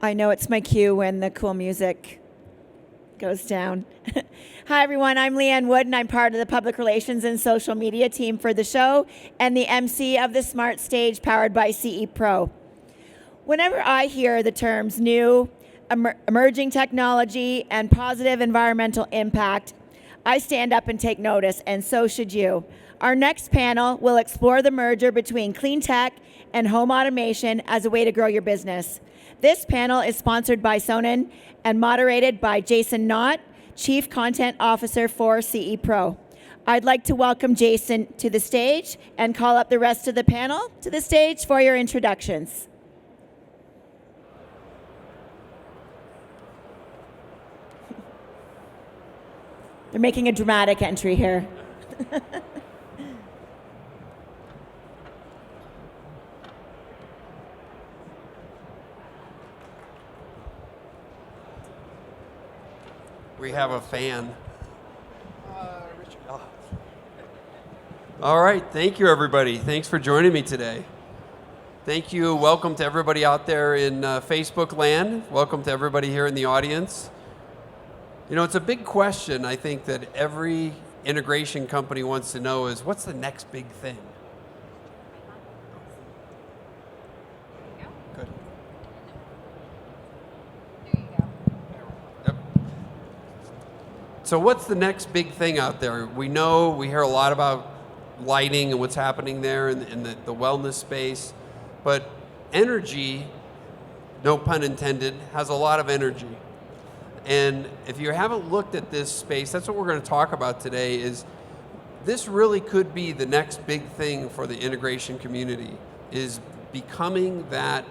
I know it's my cue when the cool music goes down. Hi, everyone. I'm Leanne Wood, and I'm part of the public relations and social media team for the show and the MC of the Smart Stage powered by CE Pro. Whenever I hear the terms new, emerging technology, and positive environmental impact, I stand up and take notice, and so should you. Our next panel will explore the merger between clean tech and home automation as a way to grow your business. This panel is sponsored by Sonnen and moderated by Jason Knott, Chief Content Officer for CE Pro. I'd like to welcome Jason to the stage and call up the rest of the panel to the stage for your introductions. They're making a dramatic entry here. We have a fan. All right, thank you, everybody. Thanks for joining me today. Thank you. Welcome to everybody out there in Facebook land. Welcome to everybody here in the audience. You know, it's a big question, I think, that every integration company wants to know is, what's the next big thing? Good. Yep. So what's the next big thing out there? We hear a lot about lighting and what's happening there in the wellness space, but energy, no pun intended, has a lot of energy. And if you haven't looked at this space, that's what we're going to talk about today, is this really could be the next big thing for the integration community, is becoming that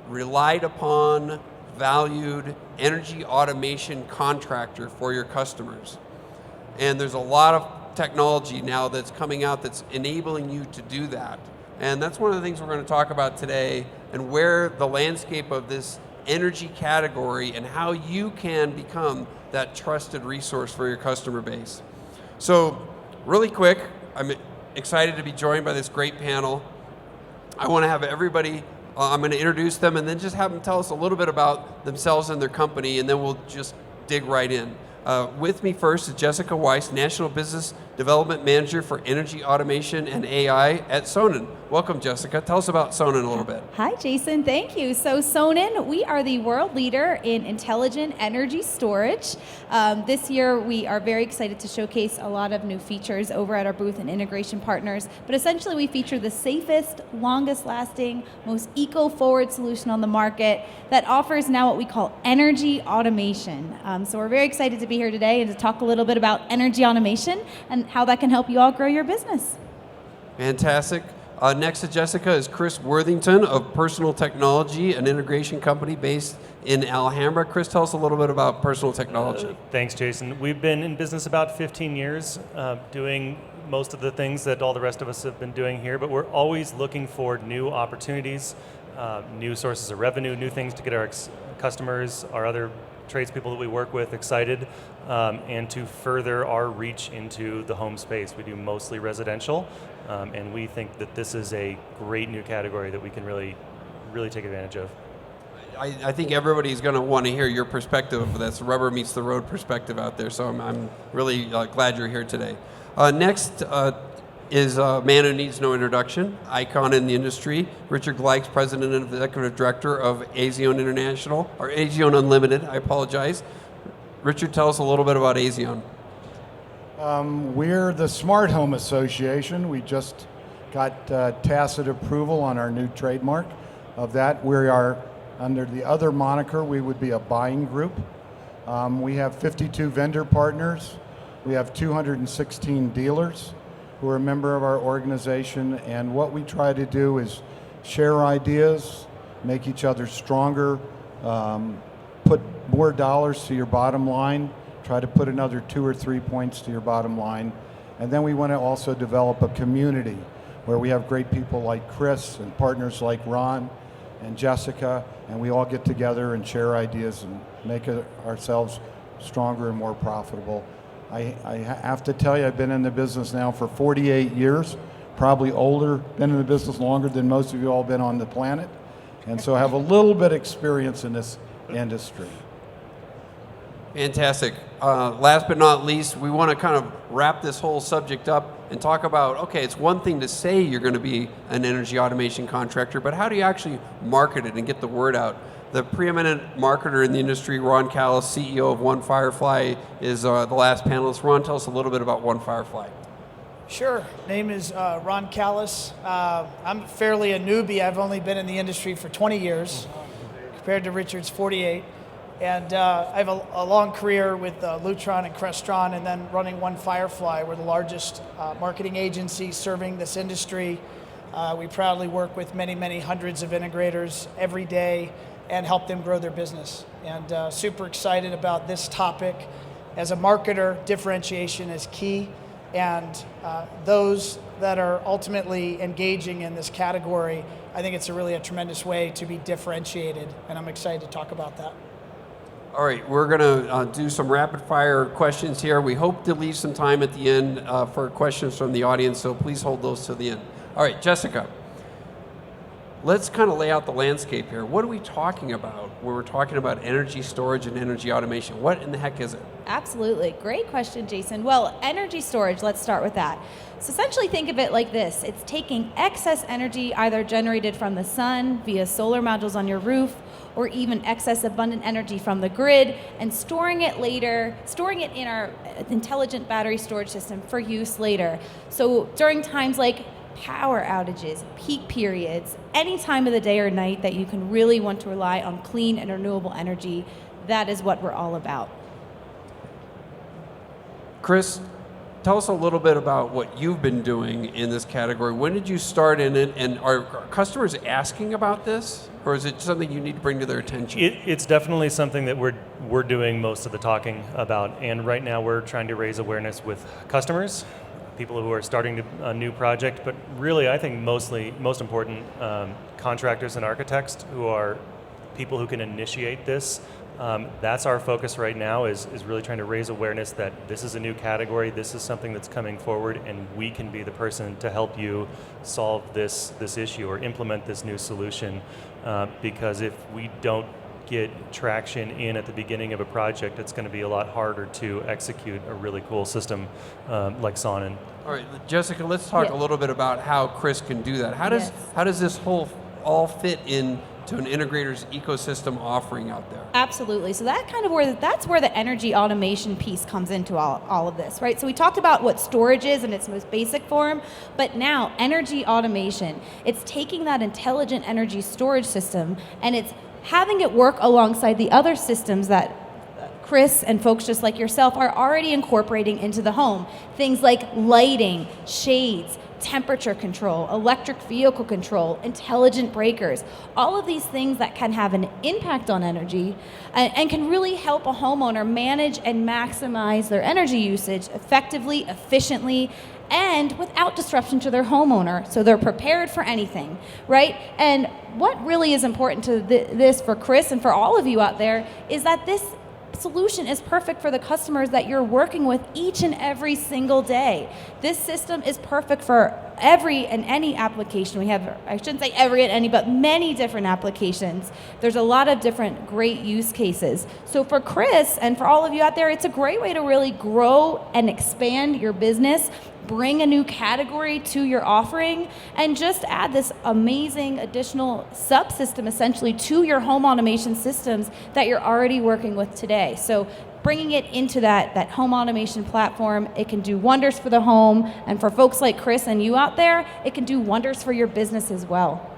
relied upon, valued energy automation contractor for your customers. And there's a lot of technology now that's coming out that's enabling you to do that. And that's one of the things we're going to talk about today, and where the landscape of this energy category and how you can become that trusted resource for your customer base. So really quick, I'm excited to be joined by this great panel. I want to have everybody, I'm going to introduce them and then just have them tell us a little bit about themselves and their company, and then we'll just dig right in. With me first is Jessica Weiss, National Business Development Manager for Energy Automation and AI at Sonnen. Welcome, Jessica. Tell us about Sonnen a little bit. Hi, Jason. Thank you. So Sonnen, we are the world leader in intelligent energy storage. This year, we are very excited to showcase a lot of new features over at our booth and integration partners. But essentially, we feature the safest, longest lasting, most eco-forward solution on the market that offers now what we call energy automation. So we're very excited to be here today and to talk a little bit about energy automation and how that can help you all grow your business. Fantastic. Next to Jessica is Chris Worthington of Personal Technology, an integration company based in Alhambra. Chris, tell us a little bit about Personal Technology. Thanks, Jason. We've been in business about 15 years, doing most of the things that all the rest of us have been doing here, but we're always looking for new opportunities, new sources of revenue, new things to get our customers, our other tradespeople that we work with excited, and to further our reach into the home space. We do mostly residential, and we think that this is a great new category that we can really take advantage of. I think everybody's going to want to hear your perspective of this rubber meets the road perspective out there, so I'm really glad you're here today. Next is a man who needs no introduction, icon in the industry, Richard Gleich, President and Executive Director of Azion International, or Azion Unlimited, I apologize. Richard, tell us a little bit about Azion. We're the Smart Home Association. We just got tacit approval on our new trademark of that. We are, under the other moniker, we would be a buying group. We have 52 vendor partners. We have 216 dealers who are a member of our organization, and what we try to do is share ideas, make each other stronger, put more dollars to your bottom line, try to put another 2 or 3 points to your bottom line, and then we want to also develop a community where we have great people like Chris and partners like Ron and Jessica, and we all get together and share ideas and make ourselves stronger and more profitable. I have to tell you, I've been in the business now for 48 years, probably older, been in the business longer than most of you all been on the planet. and so have a little bit experience in this industry. Fantastic. Last but not least, we want to kind of wrap this whole subject up and talk about, okay, it's one thing to say you're going to be an energy automation contractor, but how do you actually market it and get the word out? The preeminent marketer in the industry, Ron Callis, CEO of One Firefly, is the last panelist. Ron, tell us a little bit about One Firefly. Sure. Name is Ron Callis. I'm fairly a newbie. I've only been in the industry for 20 years, compared to Richard's 48. And I have a long career with Lutron and Crestron, and then running One Firefly. We're the largest marketing agency serving this industry. We proudly work with many, many hundreds of integrators every day and help them grow their business. And super excited about this topic. As a marketer, differentiation is key. And those that are ultimately engaging in this category, I think it's really a tremendous way to be differentiated. And I'm excited to talk about that. All right, we're going to do some rapid fire questions here. We hope to leave some time at the end for questions from the audience, so please hold those to the end. All right, Jessica, let's kind of lay out the landscape here. What are we talking about when we're talking about energy storage and energy automation? What in the heck is it? Absolutely. Great question, Jason. Well, energy storage, let's start with that. So essentially think of it like this. It's taking excess energy either generated from the sun via solar modules on your roof, or even excess abundant energy from the grid, and storing it in our intelligent battery storage system for use later. So during times like power outages, peak periods, any time of the day or night that you can really want to rely on clean and renewable energy, that is what we're all about. Chris, tell us a little bit about what you've been doing in this category. When did you start in it, and are customers asking about this, or is it something you need to bring to their attention? It's definitely something that we're doing most of the talking about, and right now we're trying to raise awareness with customers, people who are starting a new project, but really I think most important, contractors and architects who are people who can initiate this. That's our focus right now, is really trying to raise awareness that this is a new category, this is something that's coming forward, and we can be the person to help you solve this issue or implement this new solution. Because if we don't get traction in at the beginning of a project, it's going to be a lot harder to execute a really cool system like Sonnen. All right, Jessica, let's talk a little bit about how Chris can do that. How does this whole all fit in to an integrator's ecosystem offering out there? Absolutely. So that's where the energy automation piece comes into all of this, right? So we talked about what storage is in its most basic form, but now energy automation, it's taking that intelligent energy storage system and it's having it work alongside the other systems that Chris and folks just like yourself are already incorporating into the home. Things like lighting, shades, temperature control, electric vehicle control, intelligent breakers, all of these things that can have an impact on energy and can really help a homeowner manage and maximize their energy usage effectively, efficiently, and without disruption to their homeowner, so they're prepared for anything, right? And what really is important to this for Chris and for all of you out there is that this solution is perfect for the customers that you're working with each and every single day. This system is perfect for every and any application. We have, I shouldn't say every and any, but many different applications. There's a lot of different great use cases. So for Chris and for all of you out there, it's a great way to really grow and expand your business, bring a new category to your offering, and just add this amazing additional subsystem essentially to your home automation systems that you're already working with today. So bringing it into that home automation platform, it can do wonders for the home, and for folks like Chris and you out there, it can do wonders for your business as well.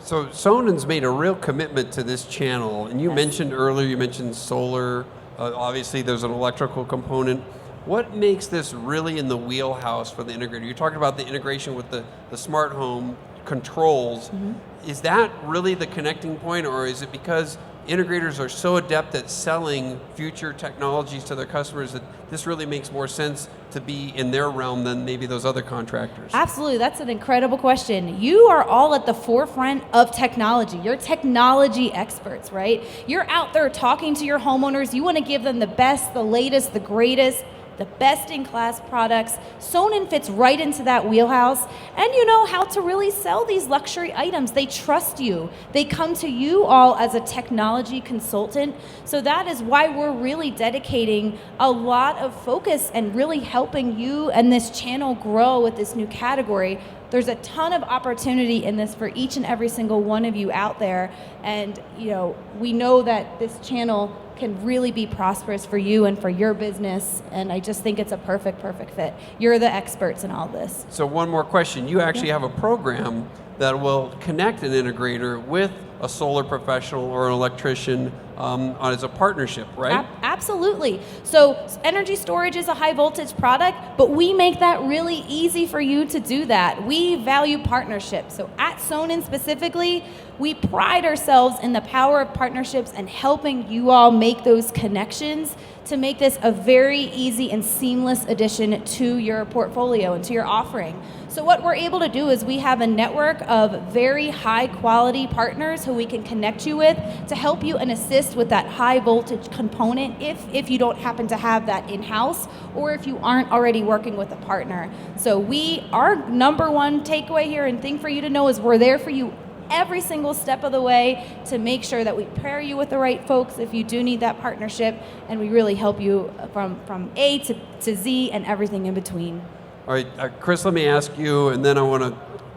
So Sonnen's made a real commitment to this channel, and you mentioned earlier, you mentioned solar, obviously there's an electrical component. What makes this really in the wheelhouse for the integrator? You're talking about the integration with the smart home controls. Mm-hmm. Is that really the connecting point, or is it because integrators are so adept at selling future technologies to their customers that this really makes more sense to be in their realm than maybe those other contractors? Absolutely, that's an incredible question. You are all at the forefront of technology. You're technology experts, right? You're out there talking to your homeowners. You want to give them the best, the latest, the greatest. the best-in-class products. Sonnen fits right into that wheelhouse, and you know how to really sell these luxury items. They trust you. They come to you all as a technology consultant, so that is why we're really dedicating a lot of focus and really helping you and this channel grow with this new category. There's a ton of opportunity in this for each and every single one of you out there, and you know, we know that this channel can really be prosperous for you and for your business, and I just think it's a perfect fit. You're the experts in all this. So one more question. You actually have a program that will connect an integrator with a solar professional or an electrician as a partnership, right? Absolutely. So energy storage is a high voltage product, but we make that really easy for you to do that. We value partnerships. So at Sonnen specifically, we pride ourselves in the power of partnerships and helping you all make those connections to make this a very easy and seamless addition to your portfolio and to your offering. So what we're able to do is we have a network of very high quality partners who we can connect you with to help you and assist with that high voltage component if you don't happen to have that in-house or if you aren't already working with a partner. So our number one takeaway here and thing for you to know is we're there for you every single step of the way to make sure that we pair you with the right folks if you do need that partnership, and we really help you from A to Z and everything in between. All right, Chris, let me ask you, and then I want to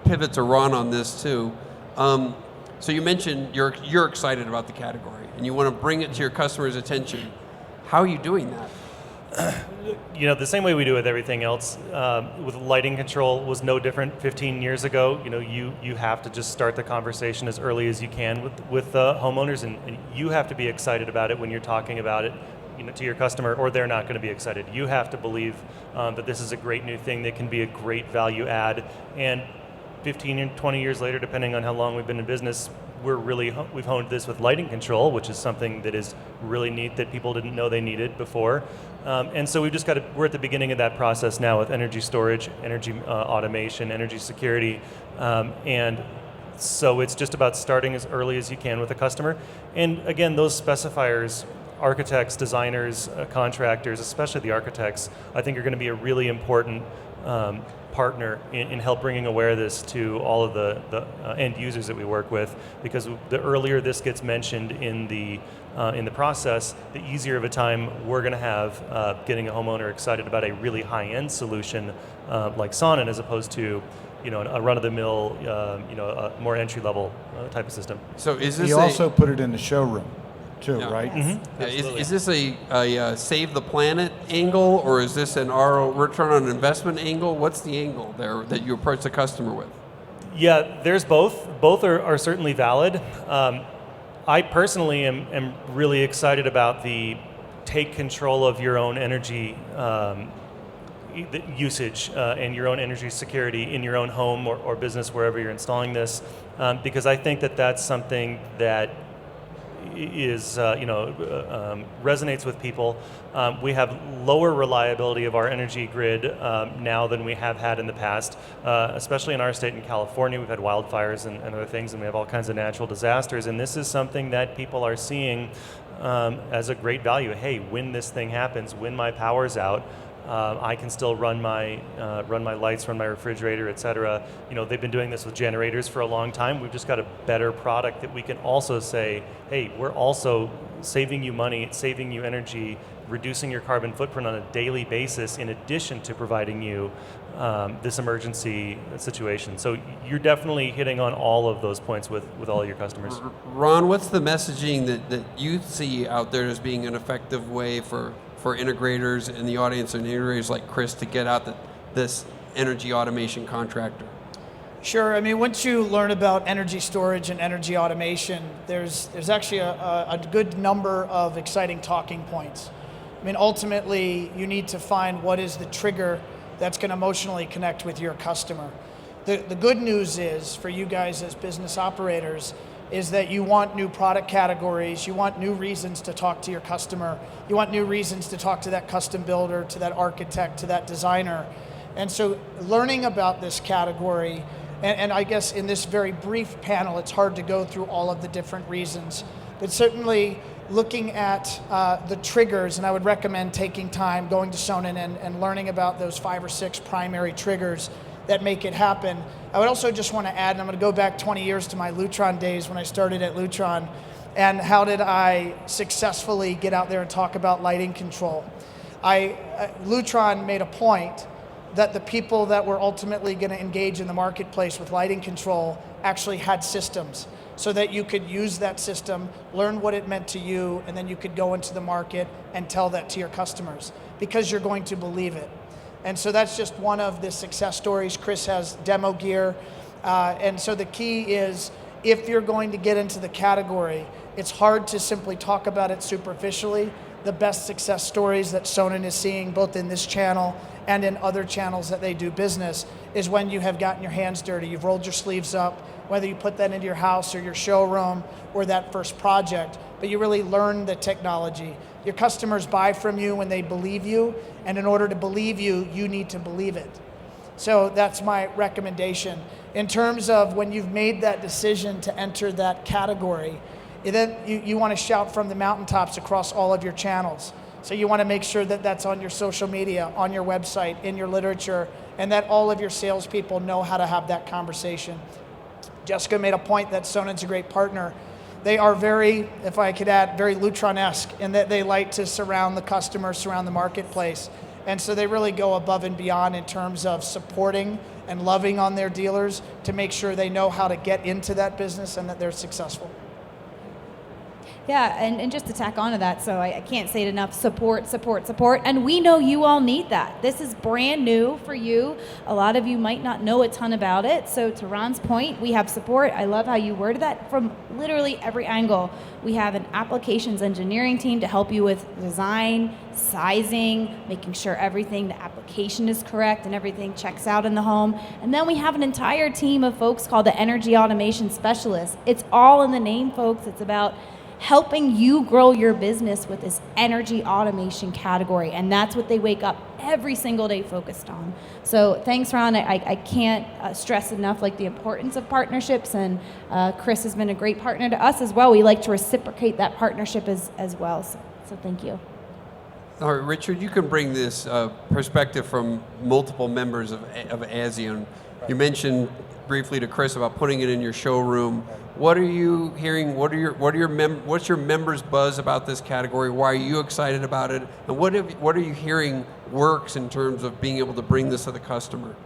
pivot to Ron on this too. So you mentioned you're excited about the category and you want to bring it to your customers' attention. How are you doing that? You know, the same way we do with everything else, with lighting control was no different 15 years ago. You know, you have to just start the conversation as early as you can with homeowners, and you have to be excited about it when you're talking about it, you know, to your customer, or they're not going to be excited. You have to believe that this is a great new thing that can be a great value add, and 15 and 20 years later, depending on how long we've been in business, we've honed this with lighting control, which is something that is really neat that people didn't know they needed before. And so we're at the beginning of that process now with energy storage, energy automation, energy security, and so it's just about starting as early as you can with a customer. And again, those specifiers, architects, designers, contractors, especially the architects, I think are going to be a really important partner in help bringing awareness to all of the end users that we work with, because the earlier this gets mentioned in the process, the easier of a time we're going to have getting a homeowner excited about a really high-end solution like Sonnen, as opposed to, you know, a run-of-the-mill, a more entry-level type of system. So is this You also put it in the showroom too, Yeah. right? Mm-hmm. Is this a save the planet angle, or is this an return on investment angle? What's the angle there that you approach the customer with? Yeah, there's both. Both are certainly valid. I personally am really excited about the take control of your own energy usage and your own energy security in your own home or business, wherever you're installing this, because I think that that's something that is resonates with people. We have lower reliability of our energy grid now than we have had in the past, especially in our state in California. We've had wildfires and other things, and we have all kinds of natural disasters, and this is something that people are seeing as a great value. Hey, when this thing happens, when my power's out, I can still run my lights, run my refrigerator, etc. You know, they've been doing this with generators for a long time. We've just got a better product that we can also say, hey, we're also saving you money, saving you energy, reducing your carbon footprint on a daily basis, in addition to providing you this emergency situation. So you're definitely hitting on all of those points with all your customers. Ron, what's the messaging that you see out there as being an effective way for integrators in the audience and integrators like Chris to get out this energy automation contractor? Sure. I mean, once you learn about energy storage and energy automation, there's actually a good number of exciting talking points. I mean, ultimately, you need to find what is the trigger that's going to emotionally connect with your customer. The good news is, for you guys as business operators, is that you want new product categories, you want new reasons to talk to your customer, you want new reasons to talk to that custom builder, to that architect, to that designer. And so learning about this category And I guess in this very brief panel, it's hard to go through all of the different reasons. But certainly looking at the triggers, and I would recommend taking time, going to Sonnen and learning about those 5 or 6 primary triggers that make it happen. I would also just want to add, and I'm going to go back 20 years to my Lutron days when I started at Lutron, and how did I successfully get out there and talk about lighting control. Lutron made a point that the people that were ultimately going to engage in the marketplace with lighting control actually had systems, so that you could use that system, learn what it meant to you, and then you could go into the market and tell that to your customers, because you're going to believe it. And so that's just one of the success stories. Chris has demo gear. And so the key is, if you're going to get into the category, it's hard to simply talk about it superficially. The best success stories that Sonnen is seeing, both in this channel and in other channels that they do business, is when you have gotten your hands dirty, you've rolled your sleeves up, whether you put that into your house or your showroom or that first project, but you really learn the technology. Your customers buy from you when they believe you, and in order to believe you, you need to believe it. So that's my recommendation. In terms of when you've made that decision to enter that category, then you want to shout from the mountaintops across all of your channels. So you want to make sure that that's on your social media, on your website, in your literature, and that all of your salespeople know how to have that conversation. Jessica made a point that Sonnen's a great partner. They are very, if I could add, very Lutron-esque in that they like to surround the customer, surround the marketplace. And so they really go above and beyond in terms of supporting and loving on their dealers to make sure they know how to get into that business and that they're successful. Yeah, and just to tack onto that, so I can't say it enough, support, support, support, and we know you all need that. This is brand new for you. A lot of you might not know a ton about it, so to Ron's point, we have support. I love how you worded that from literally every angle. We have an applications engineering team to help you with design, sizing, making sure everything, the application is correct and everything checks out in the home. And then we have an entire team of folks called the Energy Automation Specialists. It's all in the name, folks. It's about helping you grow your business with this energy automation category, and that's what they wake up every single day focused on. So thanks, Ron. I can't stress enough the importance of partnerships, and Chris has been a great partner to us as well. We like to reciprocate that partnership as well, so thank you. All right, Richard, you can bring this perspective from multiple members of ASEAN. You mentioned briefly to Chris about putting it in your showroom. What are you hearing? What's your members' buzz about this category? Why are you excited about it? And what are you hearing works in terms of being able to bring this to the customer?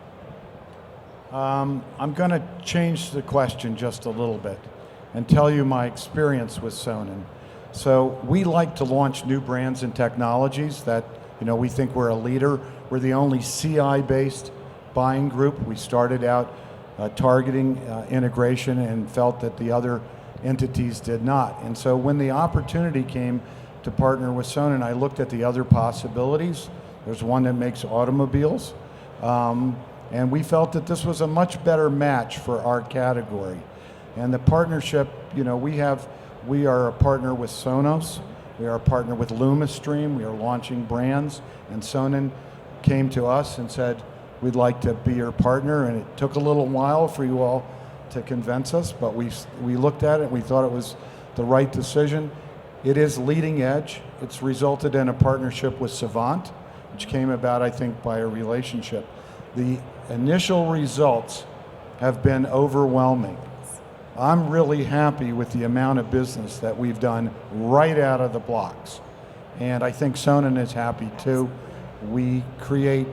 I'm going to change the question just a little bit and tell you my experience with Sonnen. So we like to launch new brands and technologies that we think we're a leader. We're the only CI-based buying group. We started out targeting integration and felt that the other entities did not. And so when the opportunity came to partner with Sonnen, I looked at the other possibilities. There's one that makes automobiles. And we felt that this was a much better match for our category. And the partnership, we are a partner with Sonos. We are a partner with LumaStream. We are launching brands. And Sonnen came to us and said, we'd like to be your partner, and it took a little while for you all to convince us, but we looked at it and we thought it was the right decision. It is leading edge. It's resulted in a partnership with Savant, which came about, I think, by a relationship. The initial results have been overwhelming. I'm really happy with the amount of business that we've done right out of the blocks, and I think Sonnen is happy too. We create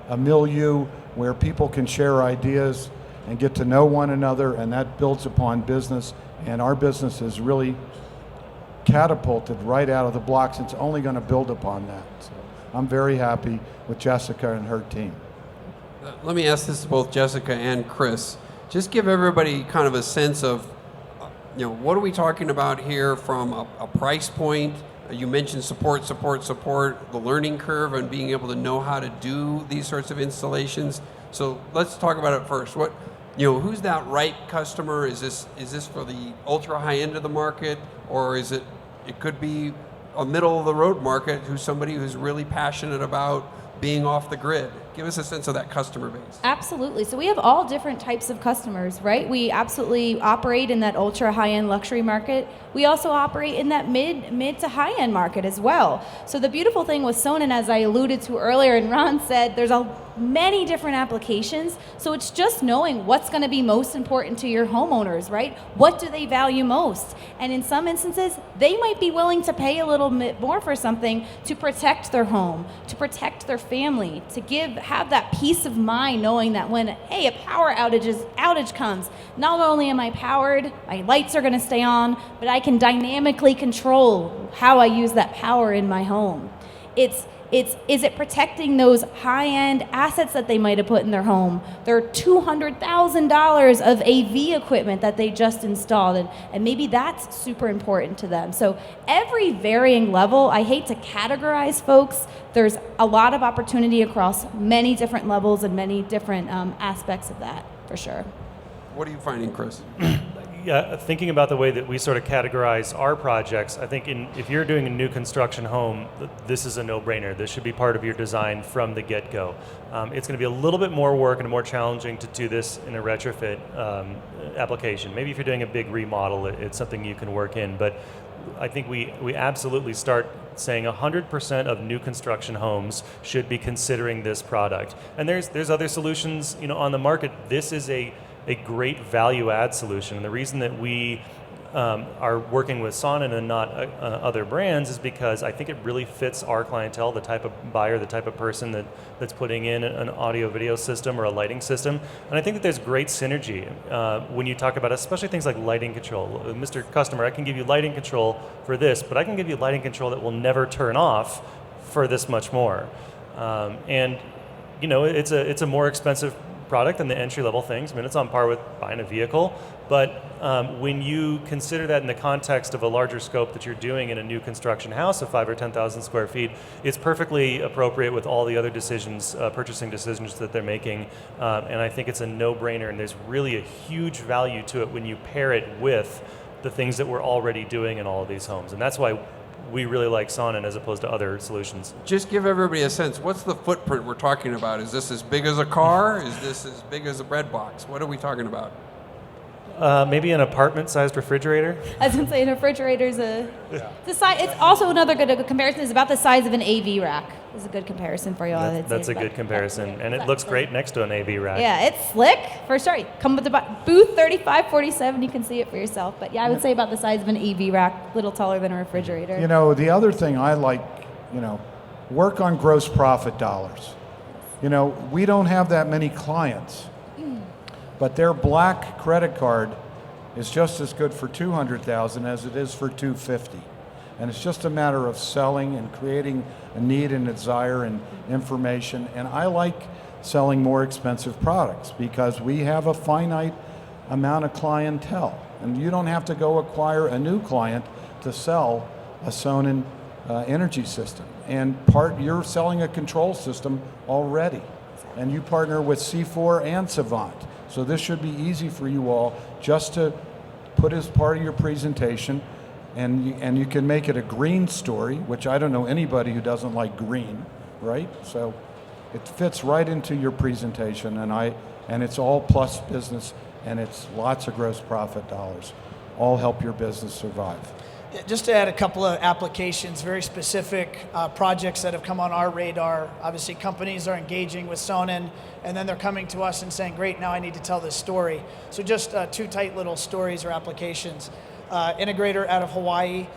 a milieu where people can share ideas and get to know one another, and that builds upon business, and our business is really catapulted right out of the blocks. It's only going to build upon that. So I'm very happy with Jessica and her team. Let me ask this to both Jessica and Chris. Just give everybody kind of a sense of, what are we talking about here from a price point? You mentioned support, the learning curve, and being able to know how to do these sorts of installations. So let's talk about it first. Who's that right customer? Is this for the ultra high end of the market, or is it could be a middle of the road market, somebody who's really passionate about being off the grid? Give us a sense of that customer base. Absolutely. So we have all different types of customers, right? We absolutely operate in that ultra high-end luxury market. We also operate in that mid to high-end market as well. So the beautiful thing with Sonnen, as I alluded to earlier, and Ron said, there's many different applications. So it's just knowing what's going to be most important to your homeowners, right? What do they value most? And in some instances, they might be willing to pay a little bit more for something to protect their home, to protect their family, to have that peace of mind knowing that when, hey, a power outage comes, not only am I powered, my lights are going to stay on, but I can dynamically control how I use that power in my home. Is it protecting those high-end assets that they might have put in their home? Their $200,000 of AV equipment that they just installed, and maybe that's super important to them. So every varying level, I hate to categorize folks, there's a lot of opportunity across many different levels and many different aspects of that, for sure. What are you finding, Chris? Yeah, thinking about the way that we sort of categorize our projects, I think if you're doing a new construction home, this is a no-brainer. This should be part of your design from the get-go. It's going to be a little bit more work and more challenging to do this in a retrofit application. Maybe if you're doing a big remodel, it's something you can work in. But I think we absolutely start saying 100% of new construction homes should be considering this product. And there's other solutions, on the market. This is a great value add solution. And the reason that we are working with Sonnen and not other brands is because I think it really fits our clientele, the type of buyer, the type of person that's putting in an audio video system or a lighting system. And I think that there's great synergy when you talk about especially things like lighting control. Mr. Customer, I can give you lighting control for this, but I can give you lighting control that will never turn off for this much more. And it's a more expensive product than the entry-level things. I mean, it's on par with buying a vehicle, but when you consider that in the context of a larger scope that you're doing in a new construction house of 5,000 or 10,000 square feet, it's perfectly appropriate with all the other decisions, purchasing decisions that they're making, and I think it's a no-brainer, and there's really a huge value to it when you pair it with the things that we're already doing in all of these homes, and that's why we really like Sonnen as opposed to other solutions. Just give everybody a sense. What's the footprint we're talking about? Is this as big as a car? Is this as big as a bread box? What are we talking about? Maybe an apartment-sized refrigerator. I was going to say, a refrigerator's the size. It's also another good comparison. Is about the size of an AV rack. Is a good comparison for you all. That's a good comparison, and it looks great next to an AV rack. Yeah, it's slick for sure. Come with the booth 3547. You can see it for yourself. But yeah, I would say about the size of an AV rack, a little taller than a refrigerator. The other thing I like, work on gross profit dollars. We don't have that many clients. But their black credit card is just as good for $200,000 as it is for $250,000. And it's just a matter of selling and creating a need and a desire and information. And I like selling more expensive products because we have a finite amount of clientele. And you don't have to go acquire a new client to sell a Sonnen energy system. And you're selling a control system already. And you partner with C4 and Savant. So this should be easy for you all just to put as part of your presentation, and you can make it a green story, which I don't know anybody who doesn't like green, right? So it fits right into your presentation, and it's all plus business, and it's lots of gross profit dollars. All help your business survive. Just to add a couple of applications, very specific projects that have come on our radar. Obviously, companies are engaging with Sonnen, and then they're coming to us and saying, great, now I need to tell this story. So just two tight little stories or applications. Integrator out of Hawaii,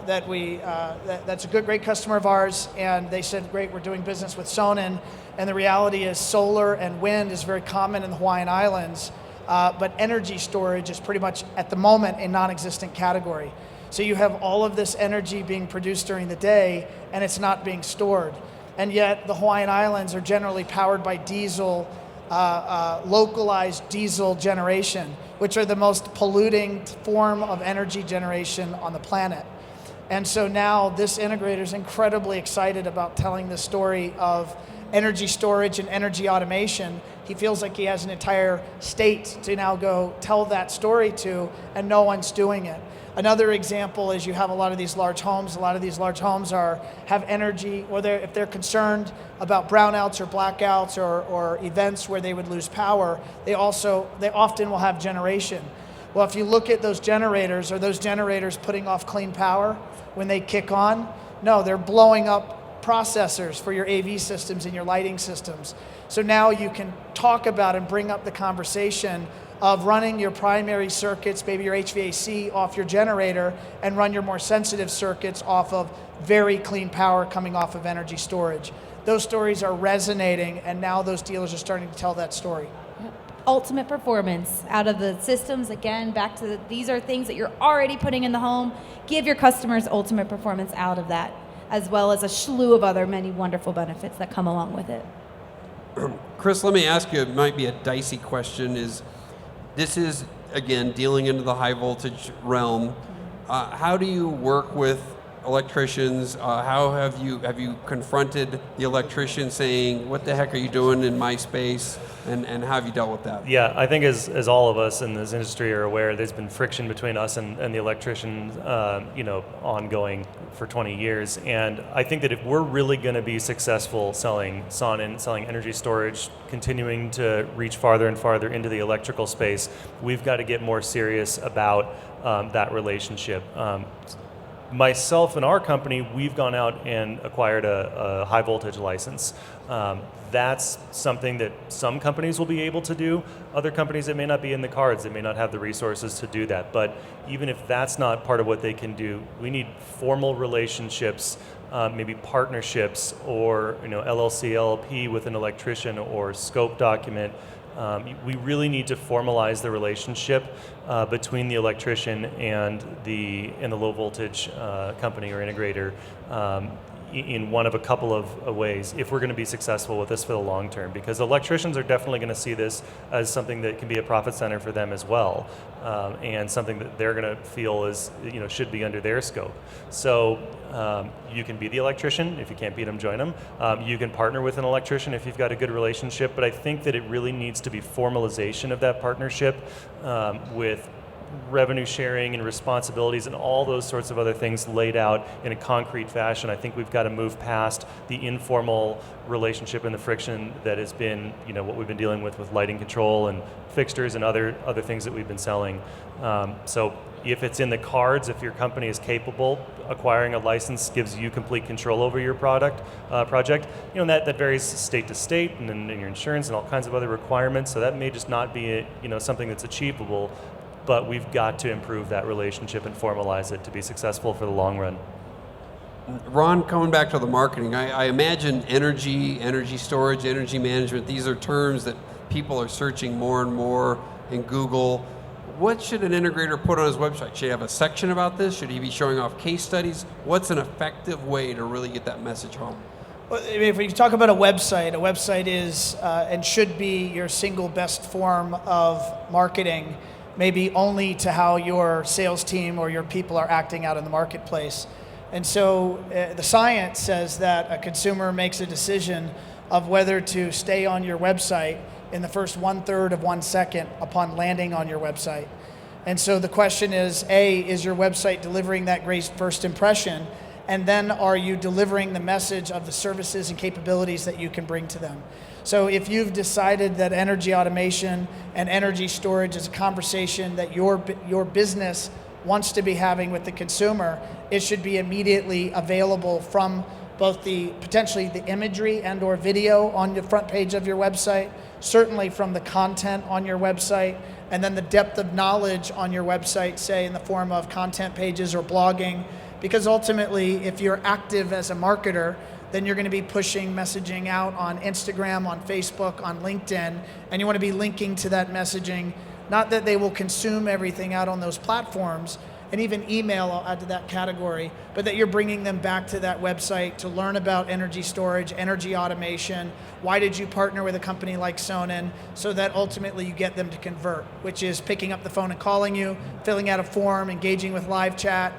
that's a great customer of ours, and they said, great, we're doing business with Sonnen, and the reality is solar and wind is very common in the Hawaiian Islands, but energy storage is pretty much, at the moment, a non-existent category. So you have all of this energy being produced during the day, and it's not being stored. And yet the Hawaiian Islands are generally powered by diesel, localized diesel generation, which are the most polluting form of energy generation on the planet. And so now this integrator is incredibly excited about telling the story of energy storage and energy automation, he feels like he has an entire state to now go tell that story to, and no one's doing it. Another example is you have a lot of these large homes. A lot of these large homes have energy, or if they're concerned about brownouts or blackouts or events where they would lose power, they often will have generation. Well, if you look at those generators, are those generators putting off clean power when they kick on? No, they're blowing up processors for your AV systems and your lighting systems. So now you can talk about and bring up the conversation of running your primary circuits, maybe your HVAC, off your generator, and run your more sensitive circuits off of very clean power coming off of energy storage. Those stories are resonating, and now those dealers are starting to tell that story. Ultimate performance out of the systems. Again, back to these are things that you're already putting in the home. Give your customers ultimate performance out of that, as well as a slew of other many wonderful benefits that come along with it. Chris, let me ask you, it might be a dicey question, this is, again, dealing into the high voltage realm. How do you work with electricians? How have you confronted the electrician saying, what the heck are you doing in my space? And how have you dealt with that? Yeah, I think as all of us in this industry are aware, there's been friction between us and the electricians, ongoing for 20 years. And I think that if we're really going to be successful selling Sonnen, selling energy storage, continuing to reach farther and farther into the electrical space, we've got to get more serious about that relationship. Myself and our company, we've gone out and acquired a high voltage license. That's something that some companies will be able to do. Other companies, it may not be in the cards. They may not have the resources to do that. But even if that's not part of what they can do, we need formal relationships, maybe partnerships, or LLC, LLP with an electrician, or scope document. We really need to formalize the relationship between the electrician and the low voltage company or integrator in one of a couple of ways if we're going to be successful with this for the long term, because electricians are definitely going to see this as something that can be a profit center for them as well, and something that they're going to feel is should be under their scope. So you can be the electrician. If you can't beat them, join them. You can partner with an electrician if you've got a good relationship, but I think that it really needs to be formalization of that partnership with revenue sharing and responsibilities and all those sorts of other things laid out in a concrete fashion. I think we've got to move past the informal relationship and the friction that has been, what we've been dealing with lighting control and fixtures and other things that we've been selling. So if it's in the cards, if your company is capable, acquiring a license gives you complete control over your project. That varies state to state, and then your insurance and all kinds of other requirements. So that may just not be something that's achievable. But we've got to improve that relationship and formalize it to be successful for the long run. Ron, coming back to the marketing, I imagine energy storage, energy management, these are terms that people are searching more and more in Google. What should an integrator put on his website? Should he have a section about this? Should he be showing off case studies? What's an effective way to really get that message home? Well, if we talk about a website is and should be your single best form of marketing, maybe only to how your sales team or your people are acting out in the marketplace. And so the science says that a consumer makes a decision of whether to stay on your website in the first 1/3 of 1 second upon landing on your website. And so the question is, A, is your website delivering that great first impression? And then are you delivering the message of the services and capabilities that you can bring to them? So if you've decided that energy automation and energy storage is a conversation that your business wants to be having with the consumer, it should be immediately available from both potentially the imagery and or video on the front page of your website, certainly from the content on your website, and then the depth of knowledge on your website, say in the form of content pages or blogging. Because ultimately, if you're active as a marketer, then you're going to be pushing messaging out on Instagram, on Facebook, on LinkedIn, and you want to be linking to that messaging. Not that they will consume everything out on those platforms, and even email, I'll add to that category, but that you're bringing them back to that website to learn about energy storage, energy automation. Why did you partner with a company like Sonnen? So that ultimately you get them to convert, which is picking up the phone and calling you, filling out a form, engaging with live chat,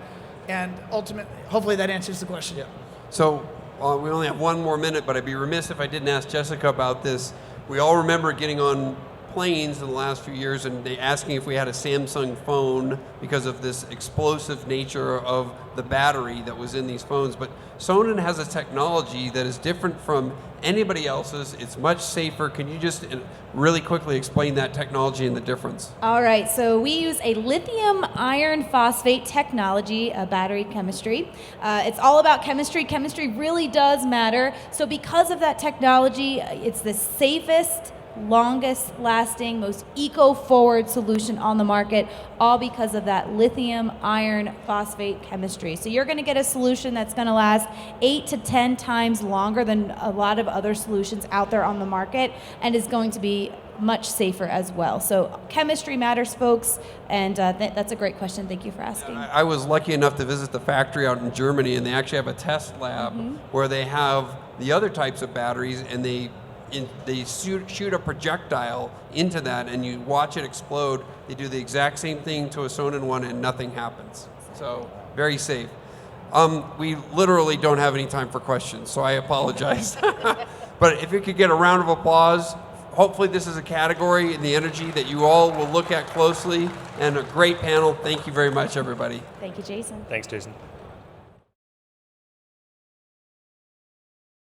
and ultimately, hopefully that answers the question. Yeah. So we only have one more minute, but I'd be remiss if I didn't ask Jessica about this. We all remember getting on planes in the last few years and they asking if we had a Samsung phone because of this explosive nature of the battery that was in these phones. But Sonnen has a technology that is different from anybody else's. It's much safer. Can you just really quickly explain that technology and the difference? All right, so we use a lithium iron phosphate technology, a battery chemistry. It's all about chemistry. Chemistry really does matter. So because of that technology, it's the safest, longest lasting, most eco-forward solution on the market, all because of that lithium iron phosphate chemistry. So you're going to get a solution that's going to last 8 to 10 times longer than a lot of other solutions out there on the market, and is going to be much safer as well. So chemistry matters, folks, and that's a great question. Thank you for asking. I was lucky enough to visit the factory out in Germany, and they actually have a test lab where they have the other types of batteries, and they shoot a projectile into that and you watch it explode. They do the exact same thing to a Sonnen one and nothing happens. So very safe. We literally don't have any time for questions, so I apologize. But if you could get a round of applause, hopefully this is a category in the energy that you all will look at closely, and a great panel. Thank you very much, everybody. Thank you, Jason. Thanks, Jason.